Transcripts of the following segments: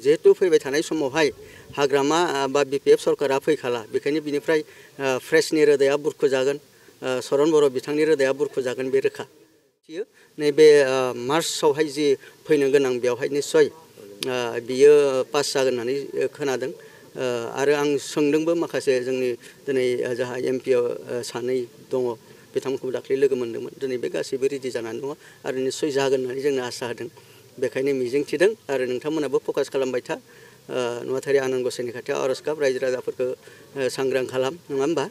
जिहेतु फैबाय थानाय समावहाय हाग्रामा बा बिपिएफ सरकारा फैखाला बेखायनो बिनिफ्राय फ्रेसनि रोदाया बुरखुजागोन सरन बर' बिथांनि रोदाया बुरखुजागोन बे रोखा नैबे मार्चआवहाय जि फैनो गोनां बेवहाय निस्सय बियो पास जागोन होननानै खोनादों आरो आं सोंदोंबो माखासे जोंनि दिनै जाहा एमपि सानै दङ बिथांमोनखौ दाख्लै लोगो मोन्दोंमोन दिनै बे गासैबो रेडि जानानै दङ आरो निस्सय जागोन होननानै जोंनो आसा होदों बेखायनो मिजिंथिदों आरो नोंथांमोनाबो फकास खालामबाय था नुवाथारि आनान गसाइनि खाथियाव आरज गाब रायजो राजाफोरखौ सांग्रां खालाम नङा होमबा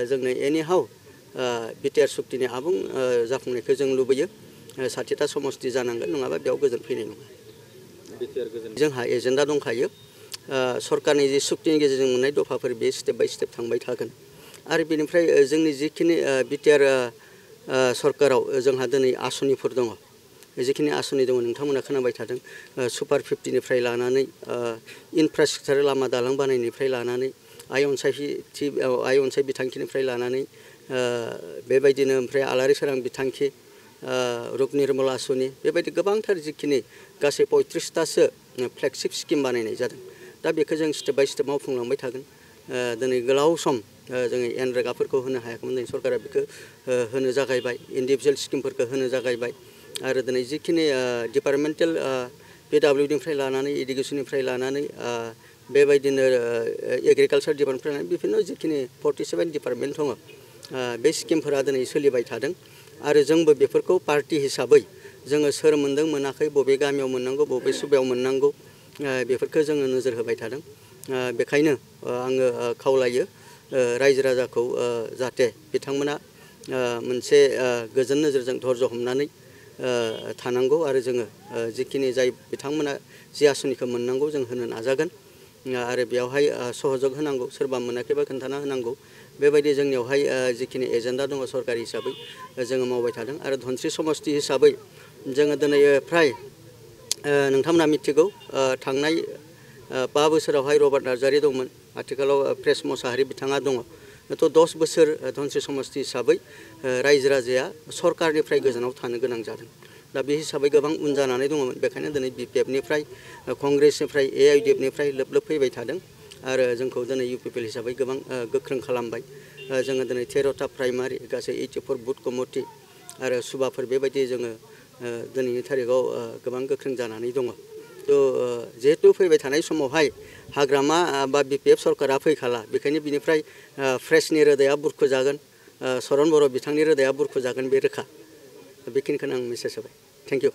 जोंनो एनिहाउ बिटिआर सुक्तिनि आबुं जाफुंनायखौ जों लुबैयो 60टा समस्ति जानांगोन नङाबा बेयाव गोजोन फैनाय नङा जोंहा एजेन्डा दंखायो सरकारनि जि सुक्तिनि गेजेरजों मोननाय दफाफोर बे स्टेप बाय स्टेप थांबाय थागोन आरो बेनिफ्राय जोंनि जिखिनि बिटिआर सरकाराव जोंहा दिनै आसनिफोर दङ जिखिनि आसनि दङ नोंथांमोना खोनाबाय थादों सुपार 50निफ्राय लानानै इनफ्रास्ट्राक्चार लामा दालां बानायनायनिफ्राय लानानै आइ अनसाय बिथांखिनिफ्राय लानानै बेबायदिनो ओमफ्राय आलारि सोरां बिथांखि रुप निर्मल आसनि बेबायदि गोबांथार जिखिनि गासै 35टासो फ्लेगशिप स्किम बानायनाय जादों दा बेखौ जों स्टेप बाय स्टेप मावफुंलांबाय थागोन दिनै गोलाव सम जोङो एनरेगाफोरखौ होनो हायाखैमोन दिनै सरकारा बेखौ होनो जागायबाय इन्डिभिजुवेल स्किमफोरखौ होनो जागायबाय आरो दिनै जिखिनि डिपार्टमेन्टेल पिडब्लिउडिनिफ्राय लानानै इडुकेसननिफ्राय लानानै बेबायदिनो एग्रिकालचार डिपार्टमेन्टनिफ्राय लानानै बिभिन्न जिखिनि 47 डिपार्टमेन्ट दङ बे स्किमफोरा दिनै सोलिबाय थादों आरो जोंबो बेफोरखौ पार्टि हिसाबै जोङो सोर मोनदों मोनाखै बबे गामियाव मोननांगौ बबे सुबायाव मोननांगौ बेफोरखौ जोङो नोजोर होबाय थादों बेखायनो आङो खावलायो रायजो राजाखौ जाहाथे बिथांमोना मोनसे गोजोन नोजोरजों धर्ज हमनानै थानांगौ आरो जोङो जिखिनि जाय बिथांमोना जि आसनिखौ मोननांगौ जों होनो नाजागोन आरो बेयावहाय सहयोग होनांगौ सोरबा मोनाखैबा खोन्थाना होनांगौ बेबायदि जोंनियावहाय जिखिनि एजेन्डा दङ सरकारि हिसाबै जोङो मावबाय थादों आरो धनस्रि समस्ति हिसाबै जोङो दिनै फ्राय नोंथांमोना मिथिगौ थांनाय 5 बोसोरावहाय रबार्ट नार्जारि दंमोन आथिखालाव प्रेस मसाहारि बिथाङा दङ थ' 10 बोसोर धनस्रि समस्ति हिसाबै रायजो राजाया सरकारनिफ्राय गोजानाव थानो गोनां जादों दा बे हिसाबै गोबां उन जानानै दङमोन बेखायनो दिनै बिपिएफनिफ्राय कंग्रेसनिफ्राय एआइडिएफनिफ्राय लोब लोब फैबाय थादों आरो जोंखौ दिनै इउपिपिएल हिसाबै गोबां गोख्रों खालामबाय जोङो दिनै 13टा प्राइमारि गासै 84 बुथ कमिटि आरो सुबाफोर बेबायदि जोङो दिनैनि थारिखआव गोबां गोख्रों जानानै दङ थ' जिहेतु फैबाय थानाय समावहाय हाग्रामा बा बिपिएफ सरकारा फैखाला बेखायनो बिनिफ्राय फ्रेसनि रोदाया बुरखुजागोन सरन बर' बिथांनि रोदाया बुरखुजागोन बे रोखा बेखिनिखौनो आं मेसेज होबाय थेंक इउ